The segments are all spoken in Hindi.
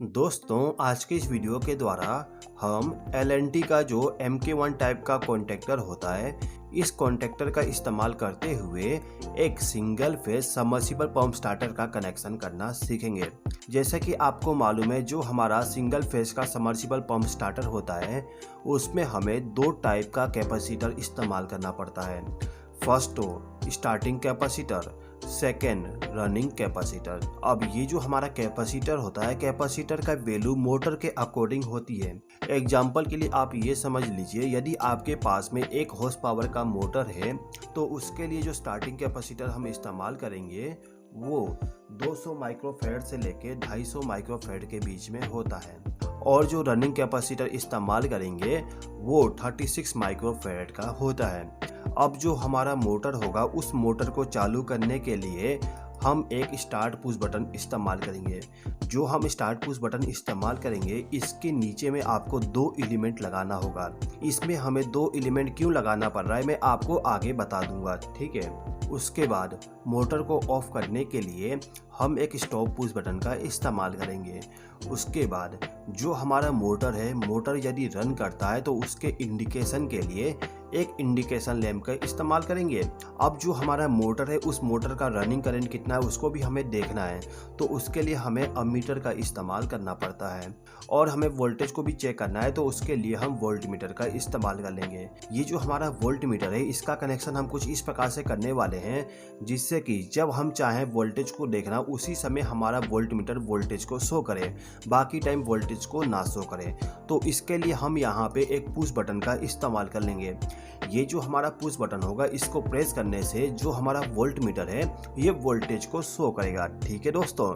दोस्तों, आज के इस वीडियो के द्वारा हम एल&टी का जो MK1 टाइप का कॉन्टेक्टर होता है, इस कॉन्टेक्टर का इस्तेमाल करते हुए एक single phase submersible pump starter का कनेक्शन करना सीखेंगे। जैसा कि आपको मालूम है, जो हमारा सिंगल फेज का सबमर्सिबल पंप स्टार्टर होता है, उसमें हमें दो टाइप का कैपेसिटर इस्तेमाल करना पड़ता है। फर्स्ट तो starting capacitor, second running capacitor. अब ये जो हमारा कैपेसिटर होता है, कैपेसिटर का वैल्यू मोटर के अकॉर्डिंग होती है। एग्जाम्पल के लिए आप ये समझ लीजिए, यदि आपके पास में 1 हॉर्स पावर का मोटर है तो उसके लिए जो स्टार्टिंग कैपेसिटर हम इस्तेमाल करेंगे वो 200 माइक्रोफैराड से लेके 250 माइक्रोफैराड के बीच में होता है, और जो रनिंग कैपेसिटर इस्तेमाल करेंगे वो 36 माइक्रोफैराड का होता है। अब जो हमारा मोटर होगा, उस मोटर को चालू करने के लिए हम एक स्टार्ट पुश बटन इस्तेमाल करेंगे। जो हम स्टार्ट पुश बटन इस्तेमाल करेंगे, इसके नीचे में आपको 2 एलिमेंट लगाना होगा। इसमें हमें 2 एलिमेंट क्यों लगाना पड़ रहा है, मैं आपको आगे बता दूंगा, ठीक है। उसके बाद मोटर को ऑफ करने के लिए हम एक स्टॉप पुश बटन का इस्तेमाल करेंगे। उसके बाद जो हमारा मोटर है, मोटर यदि रन करता है तो उसके इंडिकेशन के लिए एक इंडिकेशन लैंप का इस्तेमाल करेंगे। अब जो हमारा मोटर है, उस मोटर का रनिंग करंट कितना है उसको भी हमें देखना है, तो उसके लिए हमें अमीटर का इस्तेमाल करना पड़ता है, और हमें वोल्टेज को भी चेक करना है, तो उसके लिए हम वोल्ट मीटर का इस्तेमाल कर लेंगे। ये जो हमारा वोल्ट मीटर है, इसका कनेक्शन हम कुछ इस प्रकार से करने वाले हैं, जिससे कि जब हम चाहें वोल्टेज को देखना, उसी समय हमारा वोल्ट मीटर वोल्टेज को शो करे, बाकी टाइम वोल्टेज को ना शो करे। तो इसके लिए हम यहाँ पे एक पुश बटन का इस्तेमाल कर लेंगे। ये जो हमारा पुश बटन होगा, इसको प्रेस करने से जो हमारा वोल्ट मीटर है, ये वोल्टेज को शो करेगा, ठीक है दोस्तों।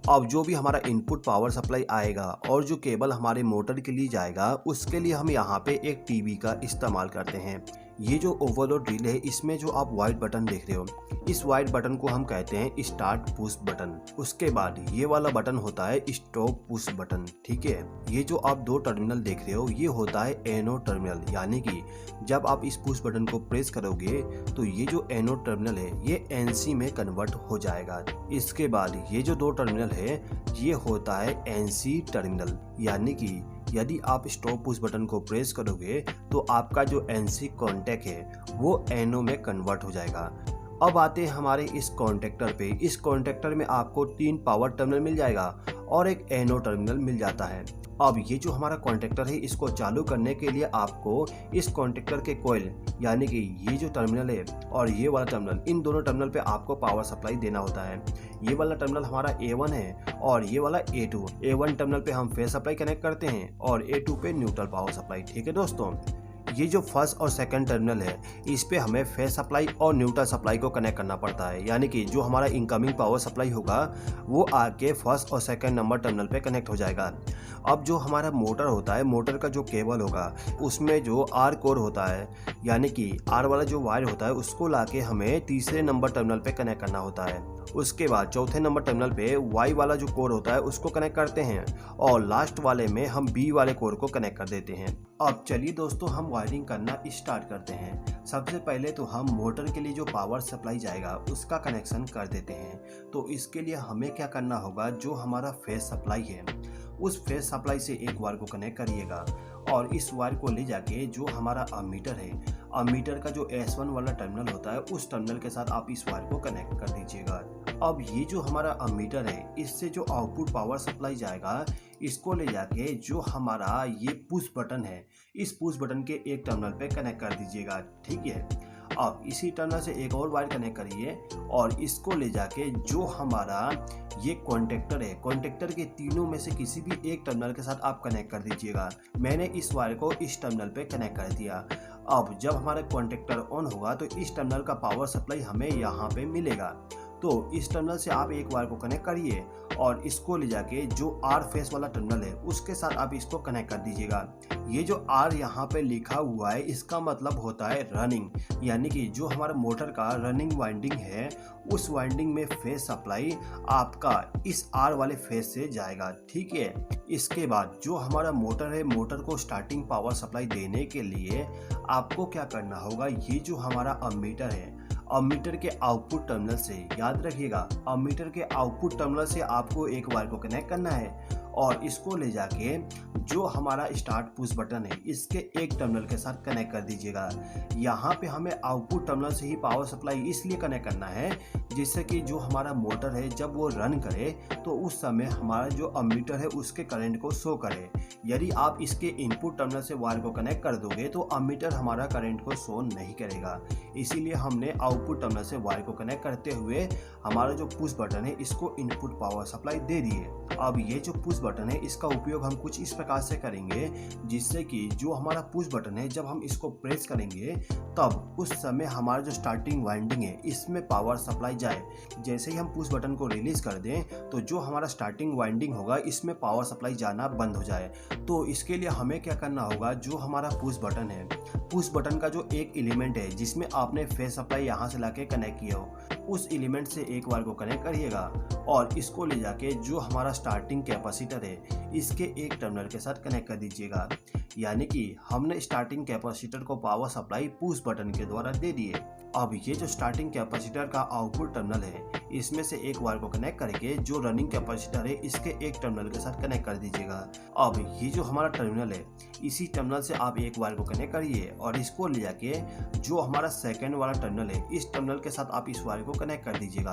अब जो भी हमारा इनपुट पावर सप्लाई आएगा और जो केबल हमारे मोटर के लिए जाएगा, उसके लिए हम यहाँ पे एक टीवी का इस्तेमाल करते हैं। ये जो ओवरलोड ड्रिल है, इसमें जो आप व्हाइट बटन देख रहे हो, इस व्हाइट बटन को हम कहते हैं स्टार्ट पुश बटन। उसके बाद ये वाला बटन होता है स्टॉप पुश बटन, ठीक है। ये जो आप 2 टर्मिनल देख रहे हो, ये होता है एनोड टर्मिनल, यानी कि जब आप इस पुश बटन को प्रेस करोगे तो ये जो एनोड टर्मिनल है, ये एनसी में कन्वर्ट हो जाएगा। इसके बाद ये जो 2 टर्मिनल है, ये होता है एनसी टर्मिनल, यानी कि यदि आप स्टॉप पुश बटन को प्रेस करोगे तो आपका जो एनसी कॉन्टैक्ट है वो एनओ में कन्वर्ट हो जाएगा। अब आते हैं हमारे इस कॉन्टेक्टर पे। इस कॉन्टेक्टर में आपको 3 पावर टर्मिनल मिल जाएगा और एक एनओ टर्मिनल मिल जाता है। अब ये जो हमारा कॉन्टेक्टर है, इसको चालू करने के लिए आपको इस कॉन्टेक्टर के कॉइल, यानी कि ये जो टर्मिनल है और ये वाला टर्मिनल, इन दोनों टर्मिनल पे आपको पावर सप्लाई देना होता है। ये वाला टर्मिनल हमारा A1 है और ये वाला A2। A1 टर्मिनल पे हम फेज सप्लाई कनेक्ट करते हैं और A2 पे न्यूट्रल पावर सप्लाई, ठीक है दोस्तों। ये जो फर्स्ट और सेकंड टर्मिनल है, इस पे हमें फेज सप्लाई और न्यूट्रल सप्लाई को कनेक्ट करना पड़ता है, यानी कि जो हमारा इनकमिंग पावर सप्लाई होगा वो आके फर्स्ट और सेकंड नंबर टर्मिनल पे कनेक्ट हो जाएगा। अब जो हमारा मोटर होता है, मोटर का जो केबल होगा, उसमें जो आर कोर होता है, यानी कि आर वाला जो वायर होता है, उसको लाके हमें तीसरे नंबर टर्मिनल पे कनेक्ट करना होता है। उसके बाद चौथे नंबर टर्मिनल पे वाई वाला जो कोर होता है उसको कनेक्ट करते हैं, और लास्ट वाले में हम बी वाले कोर को कनेक्ट कर देते हैं। अब चलिए दोस्तों, हम वायरिंग करना स्टार्ट करते हैं। सबसे पहले तो हम मोटर के लिए जो पावर सप्लाई जाएगा उसका कनेक्शन कर देते हैं। तो इसके लिए हमें क्या करना होगा, जो हमारा फेज सप्लाई है, उस फेज सप्लाई से एक वायर को कनेक्ट करिएगा, और इस वायर को ले जाके जो हमारा अमीटर है, अमीटर का जो S1 वाला टर्मिनल होता है, उस टर्मिनल के साथ आप इस वायर को कनेक्ट कर दीजिएगा। अब ये जो हमारा अमीटर है, इससे जो आउटपुट पावर सप्लाई जाएगा, इसको ले जाके जो हमारा ये पुश बटन है, इस पुश बटन के एक टर्मिनल पे कनेक्ट कर दीजिएगा, ठीक है। अब इसी टर्मिनल से एक और वायर कनेक्ट करिए और इसको ले जाके जो हमारा ये कॉन्टेक्टर है, कॉन्टेक्टर के तीनों में से किसी भी एक टर्मिनल के साथ आप कनेक्ट कर दीजिएगा। मैंने इस वायर को इस टर्मिनल पे कनेक्ट कर दिया। अब जब हमारा कॉन्टेक्टर ऑन होगा तो इस टर्मिनल का पावर सप्लाई हमें यहाँ पे मिलेगा। तो इस टर्मिनल से आप एक वायर को कनेक्ट करिए और इसको ले जाके जो आर फेस वाला टर्मिनल है, उसके साथ आप इसको कनेक्ट कर दीजिएगा। ये जो आर यहाँ पे लिखा हुआ है, इसका मतलब होता है रनिंग, यानी कि जो हमारा मोटर का रनिंग वाइंडिंग है, उस वाइंडिंग में फेज सप्लाई आपका इस आर वाले फेज से जाएगा, ठीक है। इसके बाद जो हमारा मोटर है, मोटर को स्टार्टिंग पावर सप्लाई देने के लिए आपको क्या करना होगा, ये जो हमारा अमीटर है, अमीटर के आउटपुट टर्मिनल से, याद रखिएगा, अमीटर के आउटपुट टर्मिनल से आपको एक वायर को कनेक्ट करना है और इसको ले जाके जो हमारा स्टार्ट पुश बटन है इसके एक टर्मिनल के साथ कनेक्ट कर दीजिएगा। यहाँ पे हमें आउटपुट टर्मिनल से ही पावर सप्लाई इसलिए कनेक्ट करना है जिससे कि जो हमारा मोटर है जब वो रन करे तो उस समय हमारा जो अमीटर है उसके करंट को शो करे। यदि आप इसके इनपुट टर्मिनल से वायर को कनेक्ट कर दोगे तो अमीटर हमारा करंट को शो नहीं करेगा। इसीलिए हमने आउटपुट टर्मिनल से वायर को कनेक्ट करते हुए हमारा जो पुश बटन है इसको इनपुट पावर सप्लाई दे दिए। अब ये जो पुश बटन है इसका उपयोग हम कुछ इस प्रकार से करेंगे जिससे कि जो हमारा पुश बटन है जब हम इसको प्रेस करेंगे तब उस समय हमारा जो स्टार्टिंग वाइंडिंग है इसमें पावर सप्लाई जाए। जैसे ही हम पुश बटन को रिलीज कर दें तो जो हमारा स्टार्टिंग वाइंडिंग होगा इसमें पावर सप्लाई जाना बंद हो जाए। तो इसके लिए हमें क्या करना होगा, जो हमारा पुश बटन है, पुश बटन का जो एक एलिमेंट है जिसमें आपने फेस सप्लाई यहाँ से लाके कनेक्ट किया हो उस एलिमेंट से एक वायर को कनेक्ट करिएगा और इसको ले जाके जो हमारा स्टार्टिंग कैपेसिटर है इसके एक टर्मिनल के साथ कनेक्ट कर दीजिएगा। यानी कि हमने स्टार्टिंग कैपेसिटर को पावर सप्लाई पुश बटन के द्वारा दे दिए। अब ये जो स्टार्टिंग कैपेसिटर का आउटपुट टर्मिनल है इसमें से एक वायर को कनेक्ट करके जो रनिंग कैपेसिटर है इसके एक टर्मिनल के साथ कनेक्ट कर दीजिएगा। अब ये जो हमारा टर्मिनल है इसी टर्मिनल से आप एक वायर को कनेक्ट करिए और इसको ले जाके जो हमारा सेकंड वाला टर्मिनल है इस टर्मिनल के साथ आप इस वायर को कनेक्ट कर दीजिएगा।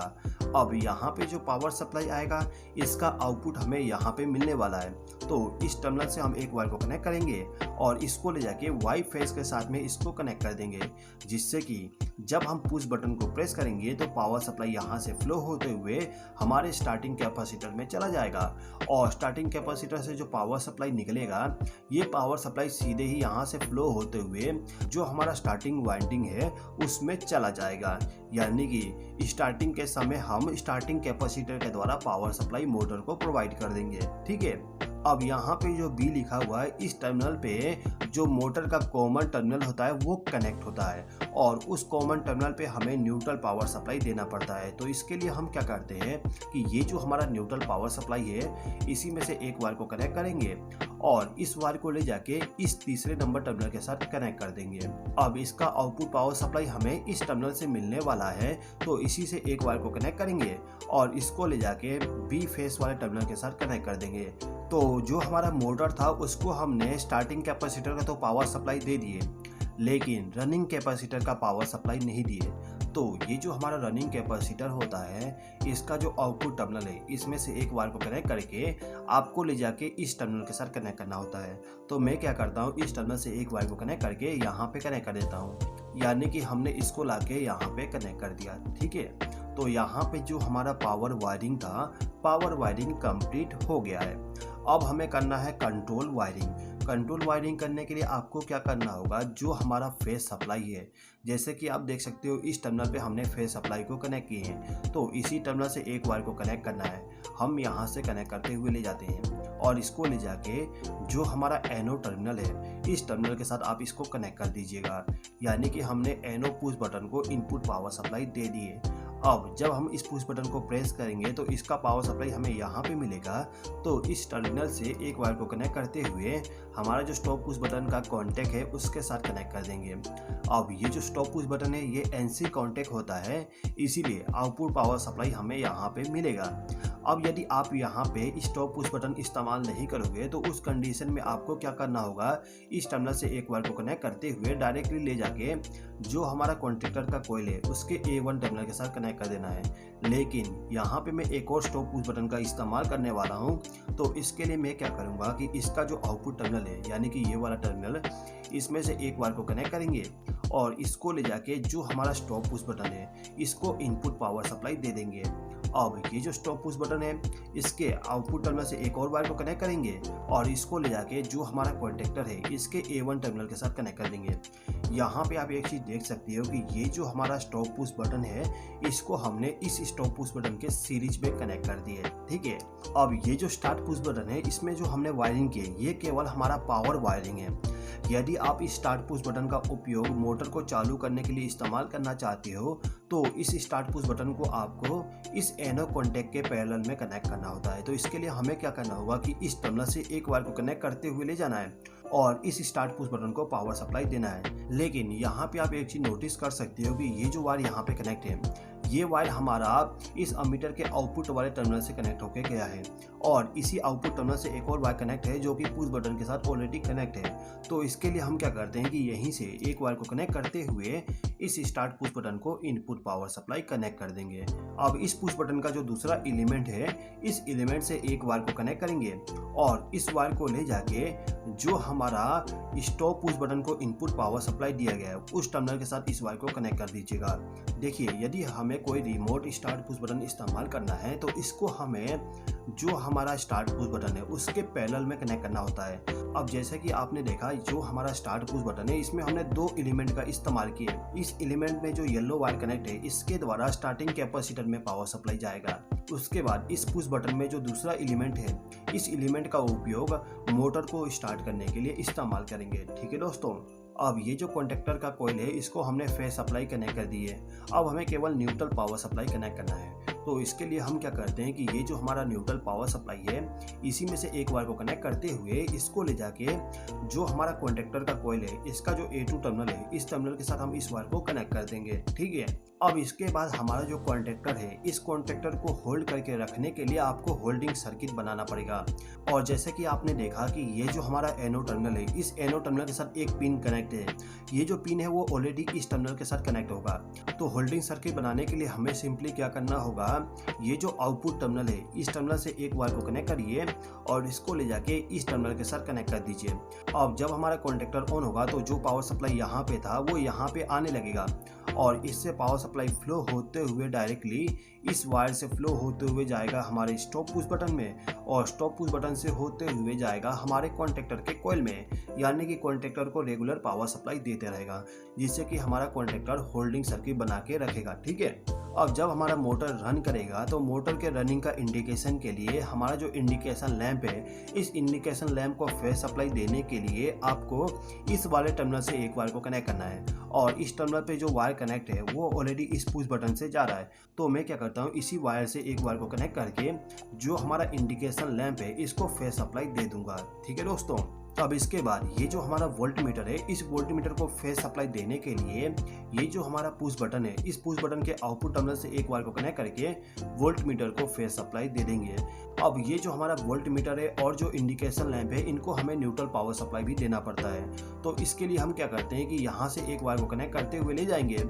अब यहाँ पे जो पावर सप्लाई आएगा इसका आउटपुट हमें यहाँ पे मिलने वाला है। तो इस टर्मिनल से हम एक वायर को कनेक्ट करेंगे और इसको ले जाके वाई फेस के साथ में इसको कनेक्ट कर देंगे जिससे कि जब हम पुश बटन को प्रेस करेंगे तो पावर सप्लाई यहाँ से फ्लो होते हुए हमारे स्टार्टिंग कैपेसिटर में चला जाएगा और स्टार्टिंग कैपेसिटर से जो पावर सप्लाई निकलेगा ये पावर सप्लाई सीधे ही यहाँ से फ्लो होते हुए जो हमारा स्टार्टिंग वाइंडिंग है उसमें चला जाएगा। यानी कि स्टार्टिंग के समय हम स्टार्टिंग कैपेसिटर के द्वारा पावर सप्लाई मोटर को प्रोवाइड कर देंगे। ठीक है। अब यहाँ पे जो बी लिखा हुआ है इस टर्मिनल पे जो मोटर का कॉमन टर्मिनल होता है वो कनेक्ट होता है और उस कॉमन टर्मिनल पे हमें न्यूट्रल पावर सप्लाई देना पड़ता है। तो इसके लिए हम क्या करते हैं कि ये जो हमारा न्यूट्रल पावर सप्लाई है इसी में से एक वायर को कनेक्ट करेंगे और इस वायर को ले जाके इस तीसरे नंबर टर्मिनल के साथ कनेक्ट कर देंगे। अब इसका आउटपुट पावर सप्लाई हमें इस टर्मिनल से मिलने वाला है तो इसी से एक वायर को कनेक्ट करेंगे और इसको ले जाके बी फेस वाले टर्मिनल के साथ कनेक्ट कर देंगे। तो जो हमारा मोटर था उसको हमने स्टार्टिंग कैपेसिटर का तो पावर सप्लाई दे दिए लेकिन रनिंग कैपेसिटर का पावर सप्लाई नहीं दिए। तो ये जो हमारा रनिंग कैपेसिटर होता है इसका जो आउटपुट टर्मिनल है इसमें से एक वायर को कनेक्ट करके आपको ले जाके इस टर्मिनल के साथ कनेक्ट करना होता है। तो मैं क्या करता हूँ, इस टर्मिनल से एक वायर को कनेक्ट करके यहाँ पे कनेक्ट कर देता हूँ। यानी कि हमने इसको लाके यहाँ पे कनेक्ट कर दिया। ठीक है। तो यहाँ पे जो हमारा पावर वायरिंग था, पावर वायरिंग कंप्लीट हो गया है। अब हमें करना है कंट्रोल वायरिंग। कंट्रोल वायरिंग करने के लिए आपको क्या करना होगा, जो हमारा फेस सप्लाई है, जैसे कि आप देख सकते हो इस टर्मिनल पे हमने फेस सप्लाई को कनेक्ट किए हैं तो इसी टर्मिनल से एक वायर को कनेक्ट करना है। हम यहाँ से कनेक्ट करते हुए ले जाते हैं और इसको ले जाके जो हमारा एनो टर्मिनल है इस टर्मिनल के साथ आप इसको कनेक्ट कर दीजिएगा। यानी कि हमने एनो पुश बटन को इनपुट पावर सप्लाई दे दिए। अब जब हम इस पुश बटन को प्रेस करेंगे तो इसका पावर सप्लाई हमें यहाँ पे मिलेगा। तो इस टर्मिनल से एक वायर को कनेक्ट करते हुए हमारा जो स्टॉप पुश बटन का कॉन्टैक्ट है उसके साथ कनेक्ट कर देंगे। अब ये जो स्टॉप पुश बटन है ये एनसी कॉन्टैक्ट होता है, इसीलिए आउटपुट पावर सप्लाई हमें यहाँ पे मिलेगा। अब यदि आप यहाँ पे स्टॉप पुश बटन इस्तेमाल नहीं करोगे तो उस कंडीशन में आपको क्या करना होगा, इस टर्मिनल से एक वायर को कनेक्ट करते हुए डायरेक्टली ले जाके जो हमारा कॉन्टैक्टर का कॉइल है उसके A1 टर्मिनल के साथ कनेक्ट कर देना है। लेकिन यहाँ पे मैं एक और स्टॉप पुश बटन का इस्तेमाल करने वाला हूँ। तो इसके लिए मैं क्या करूँगा कि इसका जो आउटपुट टर्मिनल है यानी कि ये वाला टर्मिनल, इसमें से एक वायर को कनेक्ट करेंगे और इसको ले जाके जो हमारा स्टॉप पुश बटन है इसको इनपुट पावर सप्लाई दे देंगे। अब ये जो स्टॉप पुश बटन है इसके आउटपुट टर्मिनल से एक और वायर को कनेक्ट करेंगे और इसको ले जाके जो हमारा कॉन्टैक्टर है इसके A1 टर्मिनल के साथ कनेक्ट कर देंगे। यहाँ पे आप एक चीज़ देख सकते हो कि ये जो हमारा स्टॉप पुश बटन है इसको हमने इस स्टॉप पुश बटन के सीरीज में कनेक्ट कर दिए। ठीक है। अब ये जो स्टार्ट पुश बटन है इसमें जो हमने वायरिंग की है ये केवल हमारा पावर वायरिंग है। यदि आप इस स्टार्ट पुश बटन का उपयोग मोटर को चालू करने के लिए इस्तेमाल करना चाहते हो तो इस स्टार्ट पुश बटन को आपको इस एनो कॉन्टैक्ट के पैरेलल में कनेक्ट करना होता है। तो इसके लिए हमें क्या करना होगा कि इस टर्मिनल से एक वायर को कनेक्ट करते हुए ले जाना है और इस स्टार्ट पुश बटन को पावर सप्लाई देना है। लेकिन यहाँ पे आप एक चीज़ नोटिस कर सकते हो कि ये जो वायर यहाँ पे कनेक्ट है ये वायर हमारा इस अमीटर के आउटपुट वाले टर्मिनल से कनेक्ट होके गया है और इसी आउटपुट टर्मिनल से एक और वायर कनेक्ट है जो कि पुश बटन के साथ ऑलरेडी कनेक्ट है। तो इसके लिए हम क्या करते हैं कि यहीं से एक वायर को कनेक्ट करते हुए इस स्टार्ट पुश बटन को इनपुट पावर सप्लाई कनेक्ट कर देंगे। अब इस पुश बटन का जो दूसरा एलिमेंट है, इस एलिमेंट से एक वायर को कनेक्ट करेंगे और इस वायर को ले जाके जो हमारा स्टॉप पुश बटन को इनपुट पावर सप्लाई दिया गया है उस टर्मिनल के साथ इस वायर को कनेक्ट कर दीजिएगा। देखिए, यदि हमें कोई रिमोट स्टार्ट पुश बटन इस्तेमाल करना है तो इसको हमें जो हमारा स्टार्ट पुश बटन है उसके पैरेलल में कनेक्ट करना होता है। अब जैसे कि आपने देखा, जो हमारा स्टार्ट पुश बटन है इसमें हमने दो एलिमेंट का इस्तेमाल किया। इस एलिमेंट में जो येलो वायर कनेक्ट है इसके द्वारा स्टार्टिंग कैपेसिटर में पावर सप्लाई जाएगा। उसके बाद इस पुश बटन में जो दूसरा एलिमेंट है, इस एलिमेंट का उपयोग मोटर को स्टार्ट करने के लिए इस्तेमाल करेंगे। ठीक है दोस्तों, अब ये जो कॉन्टेक्टर का कॉइल है इसको हमने फेस सप्लाई कनेक्ट कर दी है। अब हमें केवल न्यूट्रल पावर सप्लाई कनेक्ट करना है। तो इसके लिए हम क्या करते हैं कि ये जो हमारा न्यूट्रल पावर सप्लाई है इसी में से एक वायर को कनेक्ट करते हुए इसको ले जाके जो हमारा कॉन्टेक्टर का कॉइल है इसका जो A2 टर्मिनल है इस टर्मिनल के साथ हम इस वायर को कनेक्ट कर देंगे। ठीक है, अब इसके बाद हमारा जो कॉन्टेक्टर है, इस कॉन्टेक्टर को होल्ड करके रखने के लिए आपको होल्डिंग सर्किट बनाना पड़ेगा। और जैसे कि आपने देखा कि ये जो हमारा एनो टर्मिनल है, इस एनो टर्मिनल के साथ एक पिन कनेक्ट है। ये जो पिन है वो ऑलरेडी इस टर्मिनल के साथ कनेक्ट होगा। तो होल्डिंग सर्किट बनाने के लिए हमें सिंपली क्या करना होगा, ये जो आउटपुट टर्मिनल है इस टर्मिनल से एक वायर को कनेक्ट करिए और इसको ले जाके इस टर्मिनल के साथ कनेक्ट कर दीजिए। अब जब हमारा कॉन्टेक्टर ऑन होगा तो जो पावर सप्लाई यहाँ पे था वो यहाँ पे आने लगेगा और इससे पावर सप्लाई फ्लो होते हुए डायरेक्टली इस वायर से फ्लो होते हुए जाएगा हमारे स्टॉप पुश बटन में और स्टॉप पुश बटन से होते हुए जाएगा हमारे कॉन्टेक्टर के कॉइल में। यानी कि कॉन्टेक्टर को रेगुलर पावर सप्लाई देते रहेगा जिससे कि हमारा कॉन्टेक्टर होल्डिंग सर्किट बना के रखेगा। ठीक है, अब जब हमारा मोटर रन करेगा तो मोटर के रनिंग का इंडिकेशन के लिए हमारा जो इंडिकेशन लैंप है, इस इंडिकेशन लैंप को फेस सप्लाई देने के लिए आपको इस वाले टर्मिनल से एक वायर को कनेक्ट करना है और इस टर्मिनल पे जो वायर कनेक्ट है वो ऑलरेडी इस पुश बटन से जा रहा है। तो मैं क्या करता हूँ, इसी वायर से एक वायर को कनेक्ट करके जो हमारा इंडिकेशन लैंप है इसको फेस सप्लाई दे दूंगा। ठीक है दोस्तों, अब इसके बाद ये जो हमारा वोल्ट मीटर है, इस वोल्ट मीटर को फेस सप्लाई देने के लिए ये जो हमारा पुश बटन है, इस पुश बटन के आउटपुट टर्मिनल से एक वायर को कनेक्ट करके वोल्ट मीटर को फेस सप्लाई दे देंगे। अब ये जो हमारा वोल्ट मीटर है और जो इंडिकेशन लैंप है इनको हमें न्यूट्रल पावर सप्लाई भी देना पड़ता है। तो इसके लिए हम क्या करते हैं कि यहाँ से एक वायर को कनेक्ट करते हुए ले जाएंगे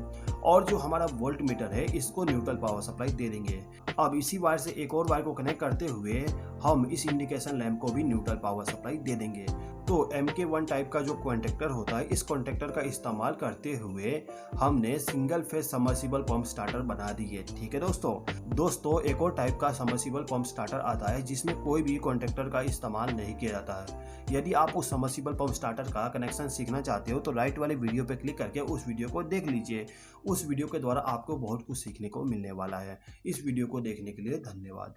और जो हमारा वोल्ट मीटर है इसको न्यूट्रल पावर सप्लाई दे देंगे। अब इसी वायर से एक और वायर को कनेक्ट करते हुए हम इस इंडिकेशन लैंप को भी न्यूट्रल पावर सप्लाई दे देंगे। तो MK1 टाइप का जो कॉन्टेक्टर होता है, इस कॉन्टेक्टर का इस्तेमाल करते हुए हमने single phase submersible pump starter बना दी है। ठीक है दोस्तों, एक और टाइप का सबमर्सिबल पंप स्टार्टर आता है जिसमें कोई भी कॉन्टेक्टर का इस्तेमाल नहीं किया जाता है। यदि आप उस सबमर्सिबल पंप स्टार्टर का कनेक्शन सीखना चाहते हो तो राइट वाले वीडियो पर क्लिक करके उस वीडियो को देख लीजिए। उस वीडियो के द्वारा आपको बहुत कुछ सीखने को मिलने वाला है। इस वीडियो को देखने के लिए धन्यवाद।